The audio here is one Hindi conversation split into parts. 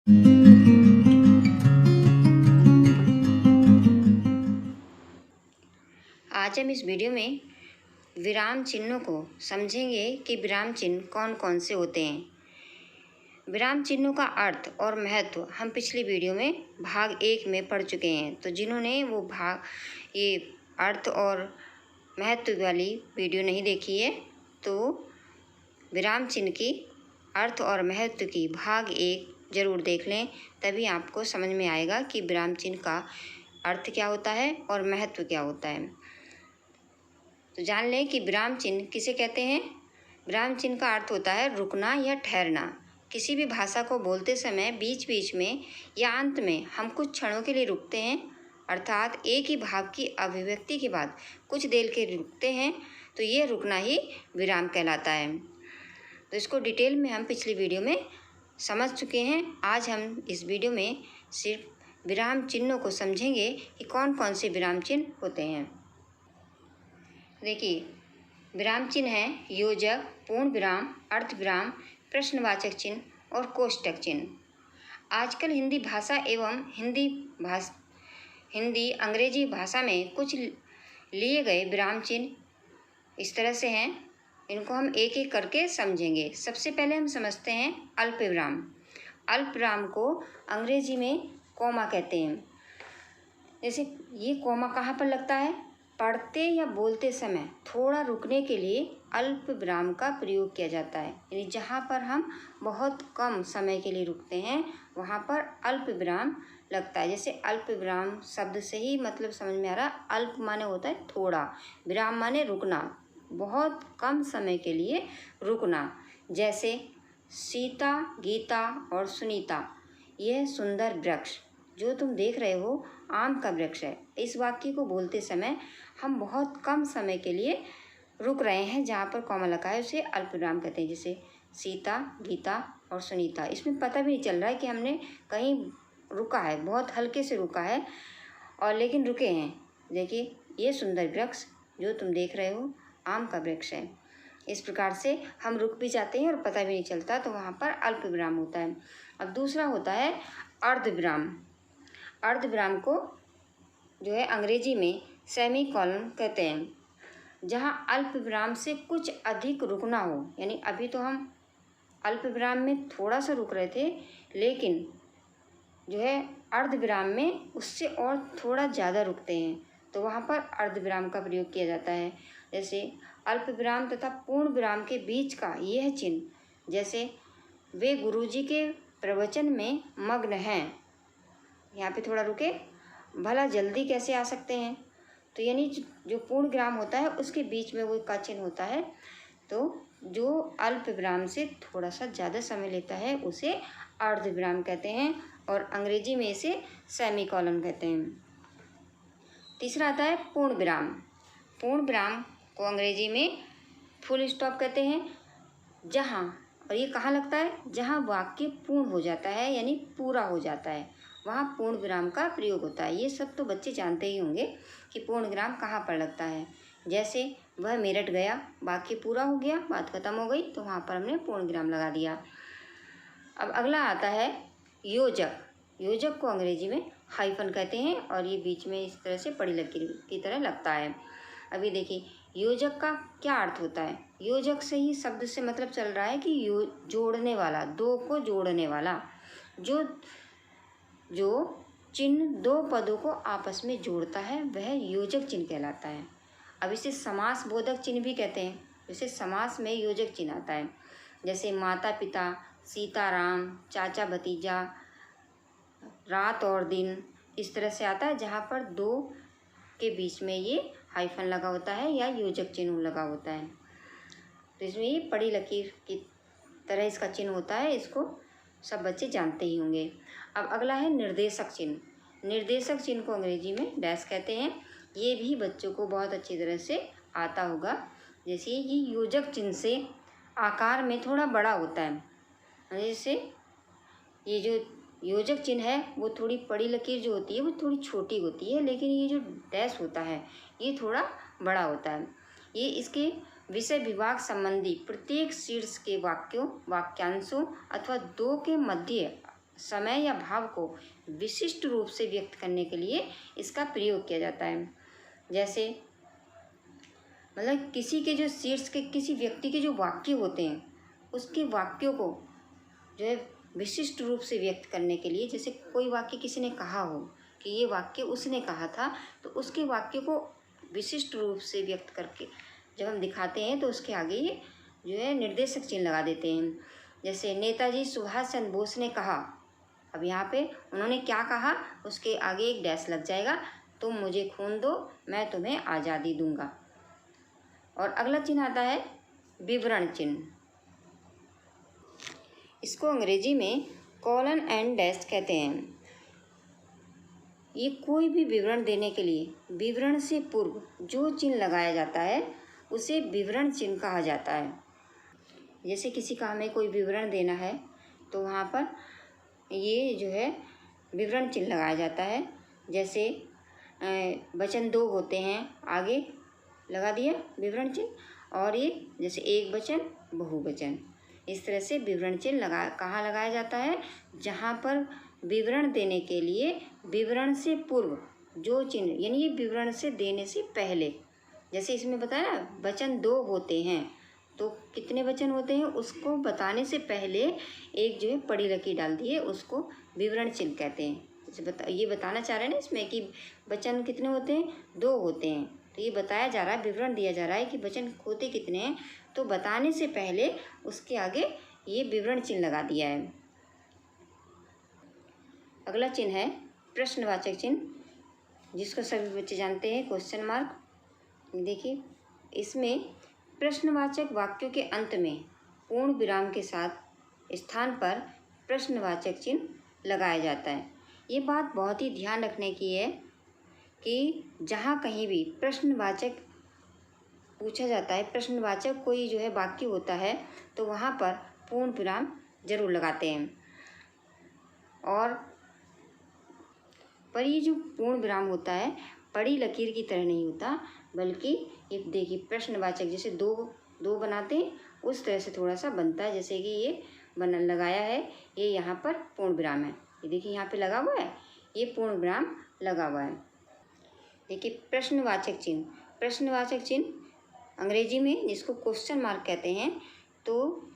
आज हम इस वीडियो में विराम चिन्हों को समझेंगे कि विराम चिन्ह कौन कौन से होते हैं। विराम चिन्हों का अर्थ और महत्व हम पिछली वीडियो में भाग 1 में पढ़ चुके हैं। तो जिन्होंने ये अर्थ और महत्व वाली वीडियो नहीं देखी है तो विराम चिन्ह की अर्थ और महत्व की भाग 1 ज़रूर देख लें, तभी आपको समझ में आएगा कि विराम चिन्ह का अर्थ क्या होता है और महत्व क्या होता है। तो जान लें कि विराम चिन्ह किसे कहते हैं। विराम चिन्ह का अर्थ होता है रुकना या ठहरना। किसी भी भाषा को बोलते समय बीच बीच में या अंत में हम कुछ क्षणों के लिए रुकते हैं, अर्थात एक ही भाव की अभिव्यक्ति के बाद कुछ देर के रुकते हैं, तो ये रुकना ही विराम कहलाता है। तो इसको डिटेल में हम पिछली वीडियो में समझ चुके हैं। आज हम इस वीडियो में सिर्फ विराम चिन्हों को समझेंगे कि कौन कौन से विराम चिन्ह होते हैं। देखिए, विराम चिन्ह हैं योजक, पूर्ण विराम, अर्ध विराम, प्रश्नवाचक चिन्ह और कोष्टक चिन्ह। आजकल हिंदी भाषा एवं हिंदी अंग्रेजी भाषा में कुछ लिए गए विराम चिन्ह इस तरह से हैं। इनको हम एक एक करके समझेंगे। सबसे पहले हम समझते हैं अल्प विराम। अल्प विराम को अंग्रेजी में कॉमा कहते हैं। जैसे ये कॉमा कहाँ पर लगता है? पढ़ते या बोलते समय थोड़ा रुकने के लिए अल्प विराम का प्रयोग किया जाता है। यानी जहाँ पर हम बहुत कम समय के लिए रुकते हैं वहाँ पर अल्प विराम लगता है। जैसे अल्प विराम शब्द से ही मतलब समझ में आ रहा, अल्प माने होता है थोड़ा, विराम माने रुकना, बहुत कम समय के लिए रुकना। जैसे सीता, गीता और सुनीता, यह सुंदर वृक्ष जो तुम देख रहे हो आम का वृक्ष है। इस वाक्य को बोलते समय हम बहुत कम समय के लिए रुक रहे हैं, जहाँ पर कॉमा लगा है उसे अल्प विराम कहते हैं। जैसे सीता, गीता और सुनीता, इसमें पता भी नहीं चल रहा है कि हमने कहीं रुका है, बहुत हल्के से रुका है और लेकिन रुके हैं। देखिए, ये सुंदर वृक्ष जो तुम देख रहे हो आम का वृक्ष है। इस प्रकार से हम रुक भी जाते हैं और पता भी नहीं चलता, तो वहाँ पर अल्प विराम होता है। अब दूसरा होता है अर्ध विराम। अर्ध विराम को जो है अंग्रेजी में सेमी कॉलन कहते हैं। जहाँ अल्प विराम से कुछ अधिक रुकना हो, यानी अभी तो हम अल्प विराम में थोड़ा सा रुक रहे थे, लेकिन जो है अर्ध विराम में उससे और थोड़ा ज़्यादा रुकते हैं, तो वहाँ पर अर्ध विराम का प्रयोग किया जाता है। जैसे अल्प विराम तथा पूर्ण विराम के बीच का यह चिन्ह, जैसे वे गुरुजी के प्रवचन में मग्न हैं, यहाँ पे थोड़ा रुके, भला जल्दी कैसे आ सकते हैं। तो यानी जो पूर्ण विराम होता है उसके बीच में वो का चिन्ह होता है। तो जो अल्प विराम से थोड़ा सा ज़्यादा समय लेता है उसे अर्ध विराम कहते हैं और अंग्रेजी में इसे सेमी कॉलन कहते हैं। तीसरा आता है पूर्ण विराम। पूर्ण विराम को अंग्रेजी में फुल स्टॉप कहते हैं। जहाँ, और ये कहाँ लगता है? जहाँ वाक्य पूर्ण हो जाता है, यानी पूरा हो जाता है, वहाँ पूर्ण विराम का प्रयोग होता है। ये सब तो बच्चे जानते ही होंगे कि पूर्ण विराम कहाँ पर लगता है। जैसे वह मेरठ गया, वाक्य पूरा हो गया, बात खत्म हो गई, तो वहाँ पर हमने पूर्ण विराम लगा दिया। अब अगला आता है योजक। योजक को अंग्रेजी में हाइफन कहते हैं और ये बीच में इस तरह से पड़ी लकीर की तरह लगता है। अभी देखिए, योजक का क्या अर्थ होता है? योजक से ही शब्द से मतलब चल रहा है कि जोड़ने वाला, दो को जोड़ने वाला। जो चिन्ह दो पदों को आपस में जोड़ता है वह योजक चिन्ह कहलाता है। अब इसे समास बोधक चिन्ह भी कहते हैं। जैसे समास में योजक चिन्ह आता है, जैसे माता पिता, सीताराम, चाचा भतीजा, रात और दिन, इस तरह से आता है, जहाँ पर दो के बीच में ये हाइफन लगा होता है या योजक चिन्ह लगा होता है। तो इसमें ये पड़ी लकीर की तरह इसका चिन्ह होता है। इसको सब बच्चे जानते ही होंगे। अब अगला है निर्देशक चिन्ह। निर्देशक चिन्ह को अंग्रेजी में डैश कहते हैं। ये भी बच्चों को बहुत अच्छी तरह से आता होगा। जैसे ये योजक चिन्ह से आकार में थोड़ा बड़ा होता है। जैसे ये जो योजक चिन्ह है वो थोड़ी पड़ी लकीर जो होती है वो थोड़ी छोटी होती है, लेकिन ये जो डैश होता है ये थोड़ा बड़ा होता है। ये इसके विषय विभाग संबंधी प्रत्येक शीर्ष के वाक्यों, वाक्यांशों अथवा दो के मध्य समय या भाव को विशिष्ट रूप से व्यक्त करने के लिए इसका प्रयोग किया जाता है। जैसे मतलब किसी के जो शीर्ष के किसी व्यक्ति के जो वाक्य होते हैं, उसके वाक्यों को जो है विशिष्ट रूप से व्यक्त करने के लिए, जैसे कोई वाक्य किसी ने कहा हो कि ये वाक्य उसने कहा था, तो उसके वाक्य को विशिष्ट रूप से व्यक्त करके जब हम दिखाते हैं तो उसके आगे ये जो है निर्देशक चिन्ह लगा देते हैं। जैसे नेताजी सुभाष चंद्र बोस ने कहा, अब यहाँ पे उन्होंने क्या कहा, उसके आगे एक डैश लग जाएगा, तुम मुझे खून दो मैं तुम्हें आज़ादी दूंगा। और अगला चिन्ह आता है विवरण चिन्ह। इसको अंग्रेजी में कॉलन एंड डैश कहते हैं। ये कोई भी विवरण देने के लिए विवरण से पूर्व जो चिन्ह लगाया जाता है उसे विवरण चिन्ह कहा जाता है। जैसे किसी का हमें कोई विवरण देना है तो वहाँ पर ये जो है विवरण चिन्ह लगाया जाता है। जैसे वचन दो होते हैं, आगे लगा दिया विवरण चिन्ह, और ये जैसे एक वचन बहुवचन, इस तरह से विवरण चिन्ह कहाँ लगाया जाता है, जहाँ पर विवरण देने के लिए विवरण से पूर्व जो चिन्ह, यानी ये विवरण से देने से पहले, जैसे इसमें बताया ना वचन दो होते हैं, तो कितने वचन होते हैं उसको बताने से पहले एक जो है पड़ी लकीर डाल दिए, उसको विवरण चिन्ह कहते हैं। जैसे ये बताना चाह रहे हैं ना इसमें कि वचन कितने होते हैं, दो होते हैं, तो ये बताया जा रहा है, विवरण दिया जा रहा है कि वचन होते कितने हैं, तो बताने से पहले उसके आगे ये विवरण चिन्ह लगा दिया है। अगला चिन्ह है प्रश्नवाचक चिन्ह, जिसको सभी बच्चे जानते हैं, क्वेश्चन मार्क। देखिए इसमें प्रश्नवाचक वाक्यों के अंत में पूर्ण विराम के साथ स्थान पर प्रश्नवाचक चिन्ह लगाया जाता है। ये बात बहुत ही ध्यान रखने की है कि जहाँ कहीं भी प्रश्नवाचक पूछा जाता है, प्रश्नवाचक कोई जो है वाक्य होता है, तो वहाँ पर पूर्ण विराम जरूर लगाते हैं। और पर ये जो पूर्ण विराम होता है पड़ी लकीर की तरह नहीं होता, बल्कि ये देखिए प्रश्नवाचक जैसे दो बनाते हैं उस तरह से थोड़ा सा बनता है, जैसे कि ये बना लगाया है, ये यहाँ पर पूर्ण विराम है, ये देखिए यहाँ पे लगा हुआ है, ये पूर्ण विराम लगा हुआ है। देखिए प्रश्नवाचक चिन्ह, प्रश्नवाचक चिन्ह अंग्रेजी में जिसको क्वेश्चन मार्क कहते हैं, तो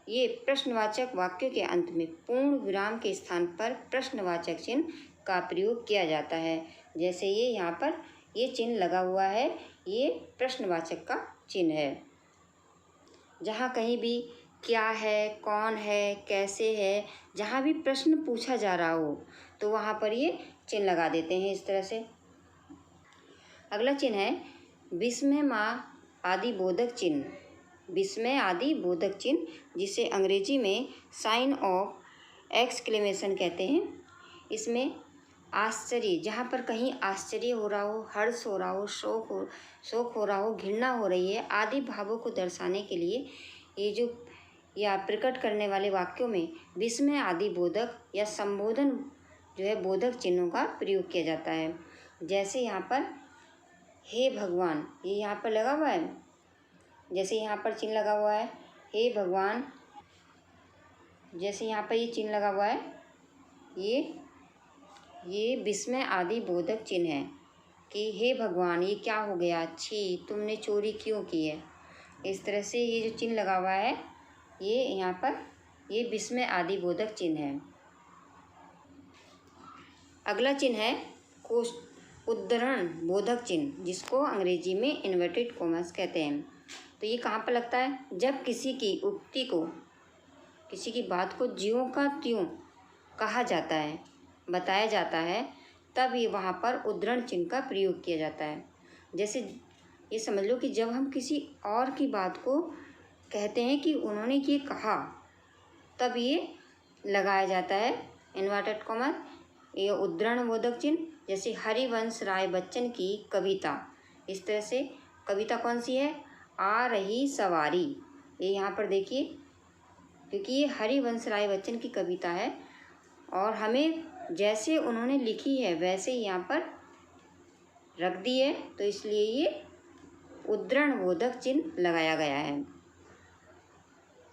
ये प्रश्नवाचक वाक्यों के अंत में पूर्ण विराम के स्थान पर प्रश्नवाचक चिन्ह का प्रयोग किया जाता है। जैसे ये यहाँ पर ये चिन्ह लगा हुआ है, ये प्रश्नवाचक का चिन्ह है। जहाँ कहीं भी क्या है, कौन है, कैसे है, जहाँ भी प्रश्न पूछा जा रहा हो तो वहाँ पर ये चिन्ह लगा देते हैं इस तरह से। अगला चिन्ह है विस्मय आदि बोधक चिन्ह। विस्मय आदि बोधक चिन्ह, जिसे अंग्रेजी में साइन ऑफ एक्सक्लेमेशन कहते हैं। इसमें आश्चर्य, जहाँ पर कहीं आश्चर्य हो रहा हो, हर्ष हो रहा हो, शोक हो रहा हो, घृणा हो रही है, आदि भावों को दर्शाने के लिए ये जो या प्रकट करने वाले वाक्यों में विस्मय आदि बोधक या संबोधन जो है बोधक चिन्हों का प्रयोग किया जाता है। जैसे यहाँ पर हे भगवान, ये यहाँ पर लगा हुआ है, जैसे यहाँ पर चिन्ह लगा हुआ है हे भगवान, जैसे यहाँ पर ये चिन्ह लगा हुआ है, ये विस्मय आदि बोधक चिन्ह है कि हे भगवान ये क्या हो गया, छी तुमने चोरी क्यों की है। इस तरह से ये जो चिन्ह लगा हुआ है ये यहाँ पर ये विस्मय आदि बोधक चिन्ह है। अगला चिन्ह है उद्धरण बोधक चिन्ह, जिसको अंग्रेजी में इन्वर्टेड कॉमर्स कहते हैं। तो ये कहाँ पर लगता है, जब किसी की उक्ति को, किसी की बात को ज्यों का त्यों कहा जाता है, बताया जाता है, तब ये वहाँ पर उद्धरण चिन्ह का प्रयोग किया जाता है। जैसे ये समझ लो कि जब हम किसी और की बात को कहते हैं कि उन्होंने ये कहा, तब ये लगाया जाता है इन्वर्टेड कॉमर्स, ये उद्धरण बोधक चिन्ह। जैसे हरिवंश राय बच्चन की कविता, इस तरह से कविता कौन सी है, आ रही सवारी, ये यहाँ पर देखिए, क्योंकि ये हरिवंश राय बच्चन की कविता है और हमें जैसे उन्होंने लिखी है वैसे ही यहाँ पर रख दी है, तो इसलिए ये उद्धरण बोधक चिन्ह लगाया गया है।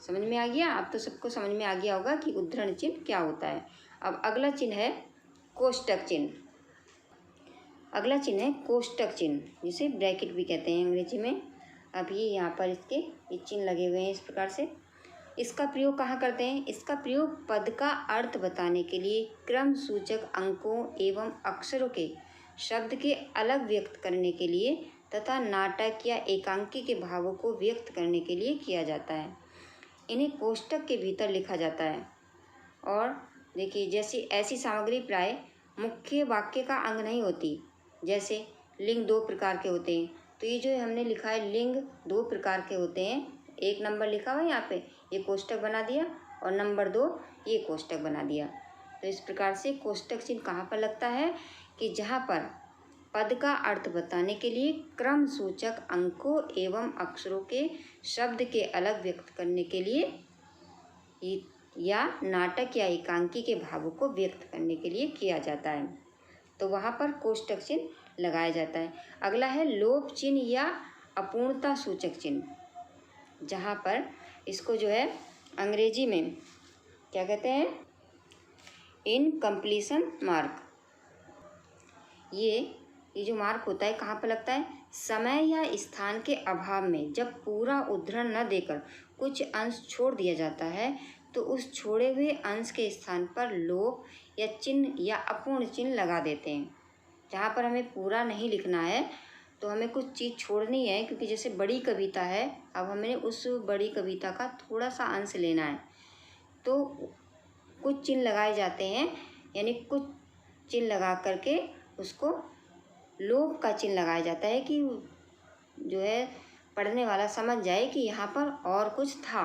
समझ में आ गया? अब तो सबको समझ में आ गया होगा कि उद्धरण चिन्ह क्या होता है। अब अगला चिन्ह है कोष्टक चिन्ह। अगला चिन्ह है कोष्टक चिन्ह, जिसे ब्रैकेट भी कहते हैं अंग्रेजी में। अब ये यहाँ पर इसके ये चिन्ह लगे हुए हैं इस प्रकार से। इसका प्रयोग कहाँ करते हैं? इसका प्रयोग पद का अर्थ बताने के लिए, क्रम सूचक अंकों एवं अक्षरों के शब्द के अलग व्यक्त करने के लिए तथा नाटक या एकांकी के भावों को व्यक्त करने के लिए किया जाता है। इन्हें कोष्टक के भीतर लिखा जाता है। और देखिए, जैसी ऐसी सामग्री प्राय मुख्य वाक्य का अंग नहीं होती। जैसे लिंग 2 प्रकार के होते हैं, तो ये जो हमने लिखा है लिंग 2 प्रकार के होते हैं। 1 नंबर लिखा हुआ है यहाँ पे, ये कोष्टक बना दिया, और नंबर 2 ये कोष्टक बना दिया। तो इस प्रकार से कोष्टक चिन्ह कहाँ पर लगता है कि जहाँ पर पद का अर्थ बताने के लिए क्रम सूचक अंकों एवं अक्षरों के शब्द के अलग व्यक्त करने के लिए या नाटक या एकांकी के भावों को व्यक्त करने के लिए किया जाता है, तो वहाँ पर कोष्टक चिन्ह लगाया जाता है। अगला है लोप चिन्ह या अपूर्णता सूचक चिन्ह, जहाँ पर इसको जो है अंग्रेजी में क्या कहते हैं? Incompletion mark. ये जो मार्क होता है कहाँ पर लगता है? समय या स्थान के अभाव में जब पूरा उद्धरण न देकर कुछ अंश छोड़ दिया जाता है, तो उस छोड़े हुए अंश के स्थान पर लोप या चिन्ह या अपूर्ण चिन्ह लगा देते हैं। जहाँ पर हमें पूरा नहीं लिखना है, तो हमें कुछ चीज़ छोड़नी है, क्योंकि जैसे बड़ी कविता है, अब हमें उस बड़ी कविता का थोड़ा सा अंश लेना है, तो कुछ चिन्ह लगाए जाते हैं, यानी कुछ चिन्ह लगा करके उसको लोप का चिन्ह लगाया जाता है कि जो है पढ़ने वाला समझ जाए कि यहाँ पर और कुछ था।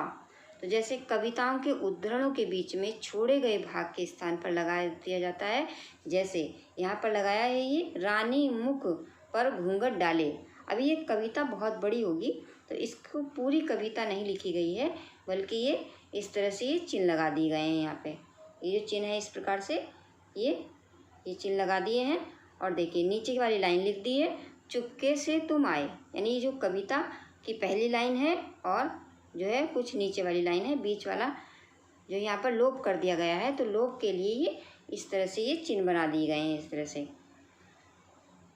तो जैसे कविताओं के उद्धरणों के बीच में छोड़े गए भाग के स्थान पर लगा दिया जाता है। जैसे यहाँ पर लगाया है ये रानी मुख पर घूंघट डाले। अभी ये कविता बहुत बड़ी होगी, तो इसको पूरी कविता नहीं लिखी गई है, बल्कि ये इस तरह से ये चिन्ह लगा दिए गए हैं। यहाँ पे ये जो चिन्ह है इस प्रकार से ये चिन्ह लगा दिए हैं। और देखिए नीचे वाली लाइन लिख दी है, चुपके से तुम आए, यानी ये जो कविता की पहली लाइन है, और जो है कुछ नीचे वाली लाइन है, बीच वाला जो यहाँ पर लोप कर दिया गया है, तो लोप के लिए ये इस तरह से ये चिन्ह बना दिए गए हैं इस तरह से।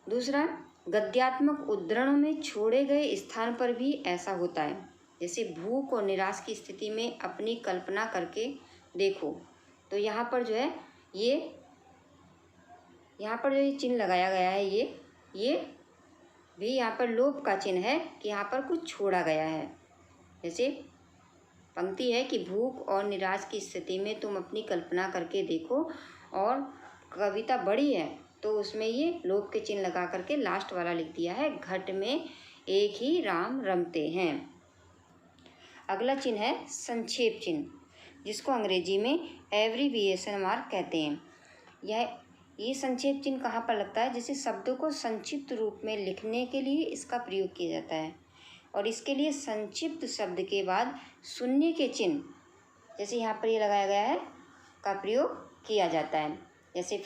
दूसरा, गद्यात्मक उद्धरणों में छोड़े गए स्थान पर भी ऐसा होता है। जैसे भूख और निराश की स्थिति में अपनी कल्पना करके देखो, तो यहाँ पर जो है यहाँ पर जो ये चिन्ह लगाया गया है, ये भी यहाँ पर लोप का चिन्ह है कि यहाँ पर कुछ छोड़ा गया है। जैसे पंक्ति है कि भूख और निराश की स्थिति में तुम अपनी कल्पना करके देखो, और कविता बड़ी है तो उसमें ये लोप के चिन्ह लगा करके लास्ट वाला लिख दिया है, घट में एक ही राम रमते हैं। अगला चिन्ह है संक्षेप चिन्ह, जिसको अंग्रेजी में एब्रीविएशन मार्क कहते हैं। ये संक्षेप चिन्ह कहाँ पर लगता है? जैसे शब्दों को संक्षिप्त रूप में लिखने के लिए इसका प्रयोग किया जाता है, और इसके लिए संक्षिप्त शब्द के बाद शून्य के चिन्ह, जैसे यहाँ पर ये लगाया गया है, का प्रयोग किया जाता है। जैसे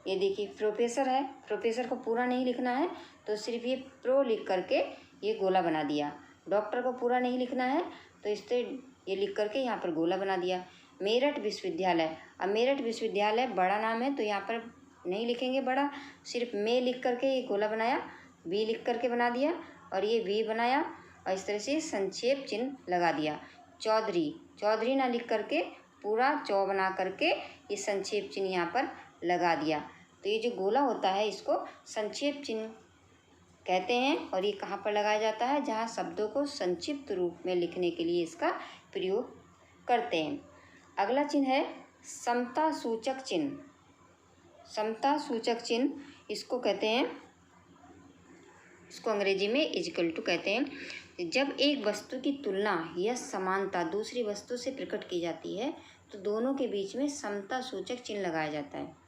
ये देखिए प्रोफेसर है, प्रोफेसर को पूरा नहीं लिखना है, तो सिर्फ ये प्रो लिख करके ये गोला बना दिया। डॉक्टर को पूरा नहीं लिखना है, तो इस तरह ये लिख करके यहाँ पर गोला बना दिया। मेरठ विश्वविद्यालय, अब मेरठ विश्वविद्यालय बड़ा नाम है, तो यहाँ पर नहीं लिखेंगे बड़ा, सिर्फ में लिख करके ये गोला बनाया, वी लिख करके बना दिया, और ये वी बनाया, और इस तरह से संक्षेप चिन्ह लगा दिया। चौधरी ना लिख करके पूरा चौ बना करके ये संक्षेप चिन्ह यहाँ पर लगा दिया। तो ये जो गोला होता है इसको संक्षेप चिन्ह कहते हैं, और ये कहाँ पर लगाया जाता है? जहाँ शब्दों को संक्षिप्त रूप में लिखने के लिए इसका प्रयोग करते हैं। अगला चिन्ह है समता सूचक चिन्ह। समता सूचक चिन्ह इसको कहते हैं, इसको अंग्रेजी में इक्वल टू कहते हैं। जब एक वस्तु की तुलना या समानता दूसरी वस्तु से प्रकट की जाती है, तो दोनों के बीच में समता सूचक चिन्ह लगाया जाता है।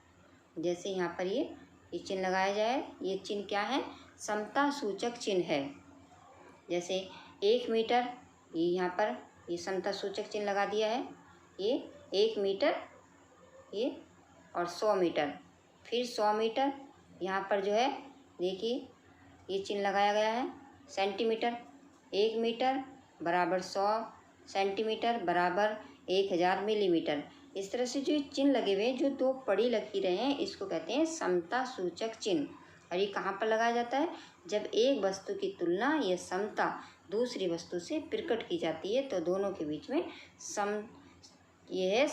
जैसे यहाँ पर ये चिन्ह लगाया जाए, ये चिन्ह क्या है? समता सूचक चिन्ह है। जैसे 1 मीटर, ये यहाँ पर ये समता सूचक चिन्ह लगा दिया है, ये 1 मीटर, ये और 100 मीटर, फिर 100 मीटर, यहाँ पर जो है देखिए ये चिन्ह लगाया गया है। सेंटीमीटर, 1 मीटर बराबर 100 सेंटीमीटर बराबर 1000 मिलीमीटर। इस तरह से जो चिन्ह लगे हुए हैं, जो दो पड़ी लकीरें हैं, इसको कहते हैं समता सूचक चिन्ह। और ये कहाँ पर लगाया जाता है? जब एक वस्तु की तुलना या समता दूसरी वस्तु से प्रकट की जाती है तो दोनों के बीच में ये है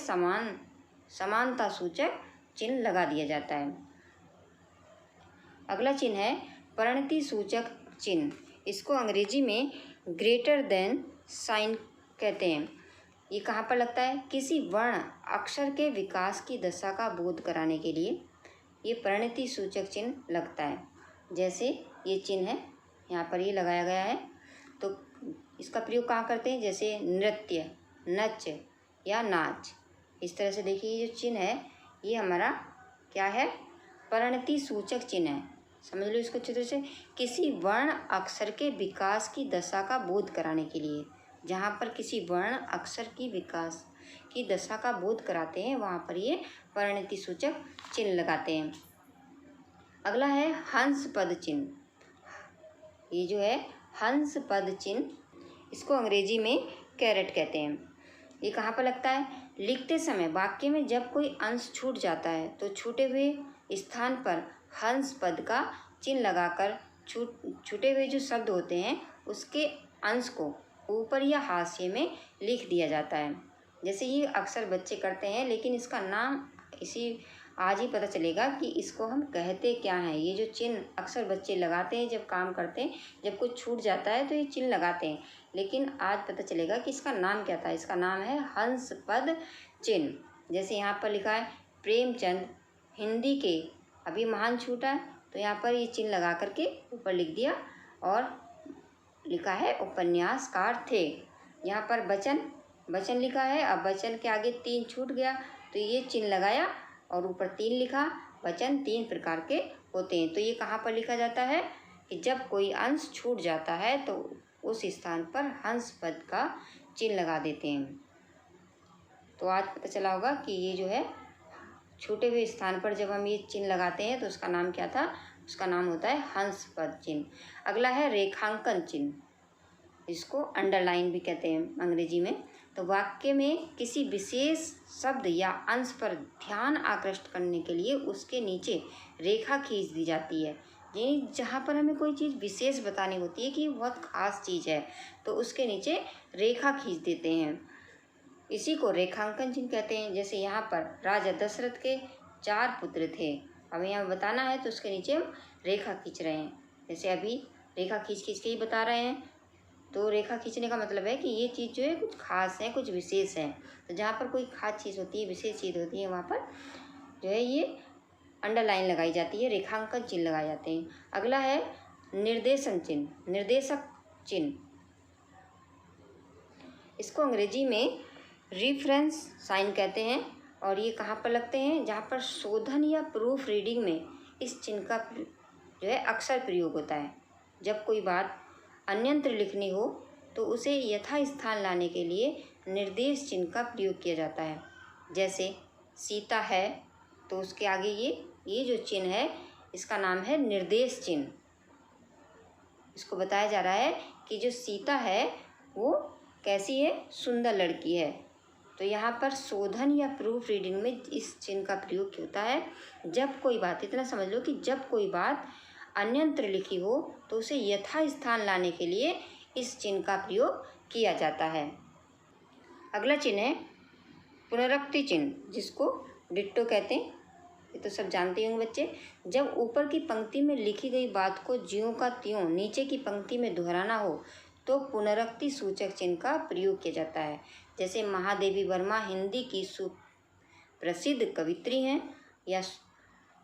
समानता सूचक चिन्ह लगा दिया जाता है। अगला चिन्ह है परिणति सूचक चिन्ह। इसको अंग्रेजी में ग्रेटर देन साइन कहते हैं। ये कहाँ पर लगता है? किसी वर्ण अक्षर के विकास की दशा का बोध कराने के लिए ये परिणति सूचक चिन्ह लगता है। जैसे ये चिन्ह है, यहाँ पर ये लगाया गया है, तो इसका प्रयोग कहाँ करते हैं? जैसे नृत्य, नच या नाच। इस तरह से देखिए ये जो चिन्ह है ये हमारा क्या है? परिणति सूचक चिन्ह है। समझ लो इसको अच्छे तरह से। किसी वर्ण अक्षर के विकास की दशा का बोध कराने के लिए, जहाँ पर किसी वर्ण अक्षर की विकास की दशा का बोध कराते हैं वहाँ पर ये परिणति सूचक चिन्ह लगाते हैं। अगला है हंस पद चिन्ह। ये जो है हंस पद चिन्ह, इसको अंग्रेजी में कैरेट कहते हैं। ये कहाँ पर लगता है? लिखते समय वाक्य में जब कोई अंश छूट जाता है तो छूटे हुए स्थान पर हंस पद का चिन्ह लगाकर छूटे हुए जो शब्द होते हैं उसके अंश को ऊपर या हाशिए में लिख दिया जाता है। जैसे ये अक्सर बच्चे करते हैं, लेकिन इसका नाम आज ही पता चलेगा कि इसको हम कहते क्या हैं। ये जो चिन्ह अक्सर बच्चे लगाते हैं जब काम करते हैं, जब कुछ छूट जाता है तो ये चिन्ह लगाते हैं, लेकिन आज पता चलेगा कि इसका नाम क्या था। इसका नाम है हंस पद चिन्ह। जैसे यहाँ पर लिखा है प्रेमचंद हिंदी के अभी महान छूटा है, तो यहाँ पर ये चिन्ह लगा करके ऊपर लिख दिया और लिखा है उपन्यासकार थे। यहाँ पर वचन लिखा है, अब वचन के आगे 3 छूट गया तो ये चिन्ह लगाया और ऊपर 3 लिखा। वचन 3 प्रकार के होते हैं। तो ये कहाँ पर लिखा जाता है कि जब कोई अंश छूट जाता है तो उस स्थान पर हंस पद का चिन्ह लगा देते हैं। तो आज पता चला होगा कि ये जो है छूटे हुए स्थान पर जब हम ये चिन्ह लगाते हैं तो उसका नाम क्या था? उसका नाम होता है हंस पद चिन्ह। अगला है रेखांकन चिन्ह, इसको अंडरलाइन भी कहते हैं अंग्रेजी में। तो वाक्य में किसी विशेष शब्द या अंश पर ध्यान आकृष्ट करने के लिए उसके नीचे रेखा खींच दी जाती है। यानी जहाँ पर हमें कोई चीज़ विशेष बतानी होती है कि बहुत ख़ास चीज़ है तो उसके नीचे रेखा खींच देते हैं, इसी को रेखांकन चिन्ह कहते हैं। जैसे यहाँ पर राजा दशरथ के 4 पुत्र थे, हमें यहाँ बताना है तो उसके नीचे हम रेखा खींच रहे हैं। जैसे अभी रेखा खींच के ही बता रहे हैं। तो रेखा खींचने का मतलब है कि ये चीज़ जो है कुछ खास है, कुछ विशेष है। तो जहाँ पर कोई खास चीज़ होती है, विशेष चीज़ होती है, वहाँ पर जो है ये अंडरलाइन लगाई जाती है, रेखांकन चिन्ह लगाए जाते हैं। अगला है निर्देशन चिन्ह, निर्देशक चिन्ह। इसको अंग्रेजी में रेफरेंस साइन कहते हैं और ये कहाँ पर लगते हैं? जहाँ पर शोधन या प्रूफ रीडिंग में इस चिन्ह का जो है अक्सर प्रयोग होता है। जब कोई बात अन्यत्र लिखनी हो तो उसे यथास्थान लाने के लिए निर्देश चिन्ह का प्रयोग किया जाता है। जैसे सीता है तो उसके आगे ये जो चिन्ह है इसका नाम है निर्देश चिन्ह। इसको बताया जा रहा है कि जो सीता है वो कैसी है? सुंदर लड़की है। तो यहाँ पर शोधन या प्रूफ रीडिंग में इस चिन्ह का प्रयोग होता है। जब कोई बात, इतना समझ लो कि जब कोई बात अन्यत्र लिखी हो तो उसे यथास्थान लाने के लिए इस चिन्ह का प्रयोग किया जाता है। अगला चिन्ह है पुनरुक्ति चिन्ह, जिसको डिट्टो कहते हैं। ये तो सब जानते होंगे बच्चे। जब ऊपर की पंक्ति में लिखी गई बात को ज्यों का त्यों नीचे की पंक्ति में दोहराना हो तो पुनरुक्ति सूचक चिन्ह का प्रयोग किया जाता है। जैसे महादेवी वर्मा हिंदी की सुप्रसिद्ध कवित्री हैं, या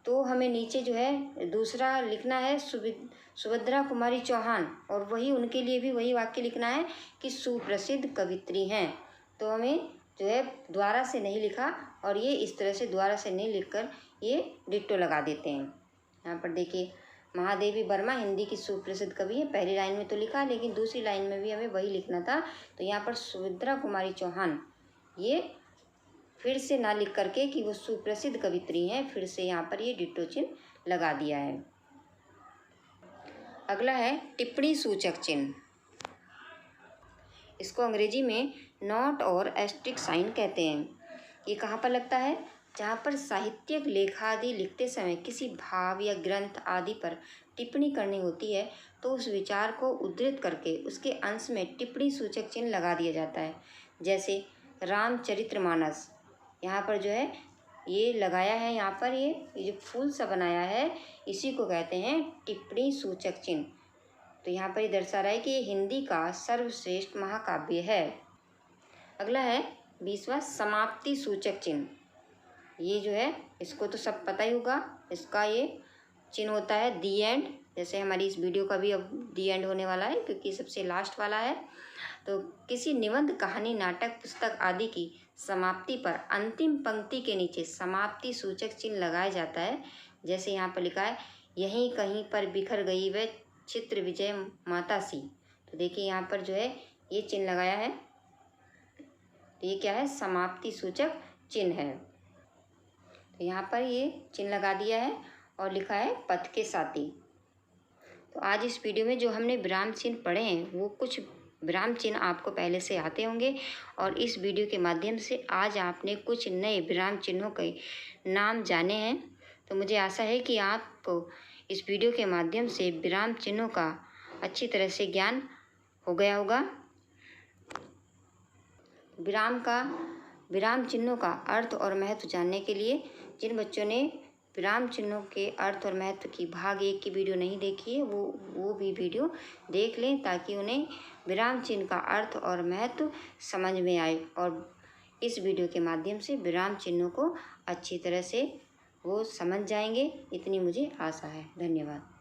तो हमें नीचे जो है दूसरा लिखना है सुभद्रा कुमारी चौहान, और वही उनके लिए भी वही वाक्य लिखना है कि सुप्रसिद्ध कवित्री हैं। तो हमें जो है द्वारा से नहीं लिखा, और ये इस तरह से द्वारा से नहीं लिखकर ये डिट्टो लगा देते हैं। यहाँ पर देखिए महादेवी वर्मा हिंदी की सुप्रसिद्ध कवि है, पहली लाइन में तो लिखा है लेकिन दूसरी लाइन में भी हमें वही लिखना था। तो यहाँ पर सुभद्रा कुमारी चौहान ये फिर से ना लिख करके कि वो सुप्रसिद्ध कवित्री हैं, फिर से यहाँ पर ये डिट्टो चिन्ह लगा दिया है। अगला है टिप्पणी सूचक चिन्ह। इसको अंग्रेजी में नॉट और एस्टेरिस्क साइन कहते हैं। ये कहाँ पर लगता है? जहाँ पर साहित्यिक लेखादि लिखते समय किसी भाव या ग्रंथ आदि पर टिप्पणी करनी होती है तो उस विचार को उद्धृत करके उसके अंश में टिप्पणी सूचक चिन्ह लगा दिया जाता है। जैसे रामचरितमानस, यहाँ पर जो है ये लगाया है, यहाँ पर ये जो फूल सा बनाया है इसी को कहते हैं टिप्पणी सूचक चिन्ह। तो यहाँ पर ये दर्शा रहा है कि ये हिंदी का सर्वश्रेष्ठ महाकाव्य है। अगला है 20वां समाप्ति सूचक चिन्ह। ये जो है इसको तो सब पता ही होगा, इसका ये चिन्ह होता है दी एंड। जैसे हमारी इस वीडियो का भी अब दी एंड होने वाला है क्योंकि सबसे लास्ट वाला है। तो किसी निबंध, कहानी, नाटक, पुस्तक आदि की समाप्ति पर अंतिम पंक्ति के नीचे समाप्ति सूचक चिन्ह लगाया जाता है। जैसे यहाँ पर लिखा है यहीं कहीं पर बिखर गई वह चित्र विजय माता सी। तो देखिए यहाँ पर जो है ये चिन्ह लगाया है, तो ये क्या है? समाप्ति सूचक चिन्ह है। तो यहाँ पर ये चिन्ह लगा दिया है और लिखा है पथ के साथी। तो आज इस वीडियो में जो हमने विराम चिन्ह पढ़े हैं वो कुछ विराम चिन्ह आपको पहले से आते होंगे और इस वीडियो के माध्यम से आज आपने कुछ नए विराम चिन्हों के नाम जाने हैं। तो मुझे आशा है कि आपको इस वीडियो के माध्यम से विराम चिन्हों का अच्छी तरह से ज्ञान हो गया होगा। विराम चिन्हों का अर्थ और महत्व जानने के लिए जिन बच्चों ने विराम चिन्हों के अर्थ और महत्व की भाग 1 की वीडियो नहीं देखी है वो भी वीडियो देख लें ताकि उन्हें विराम चिन्ह का अर्थ और महत्व समझ में आए और इस वीडियो के माध्यम से विराम चिन्हों को अच्छी तरह से वो समझ जाएंगे, इतनी मुझे आशा है। धन्यवाद।